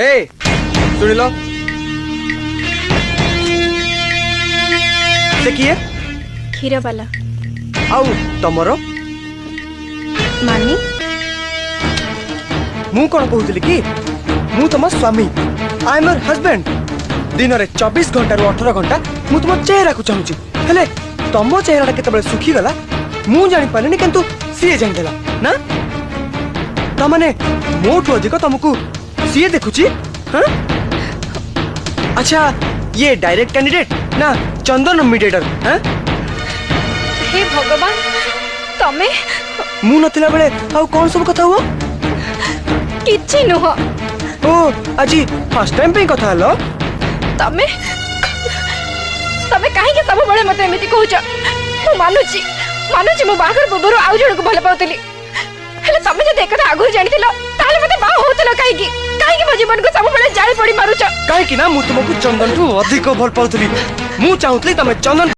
ए सुनिल से किए क्षीर वाला आउ तमरो मानी मु कौन कहूली कि मु तुम स्वामी आई एम योर हस्बैंड दिन रे 24 घंटा रु 18 घंटा मु तुम चेहरा को चाहूची हेले तुम चेहरा केतबे सुखी गला मु जानि पालेनी किंतु सी जानि देला ना तमने मोठू अधिक तुमको सी देखुची हां अच्छा ये डायरेक्ट कैंडिडेट ना चंदन मीडिएटर हां हे भगवान तमे मु नथिला बेले आ कौन सब कथा हुआ किछि नुह ओ आजी फर्स्ट टाइम पे कथा हलो तमे तमे काहे के सब बळे मते एमिति कहूछ मु मानुची मु बागर बबरू आउ जण को भले पाउतली हेले तमे जदि एकथा आगु जानिथिलो ताले मते बा होतलो काहे मो जीवन को सब बळे जाଳି पड़ी मारुछ काहे कि ना मु तुमको चंदन ठू अधिक भल पाउतली मु चाहुतली तमे चंदन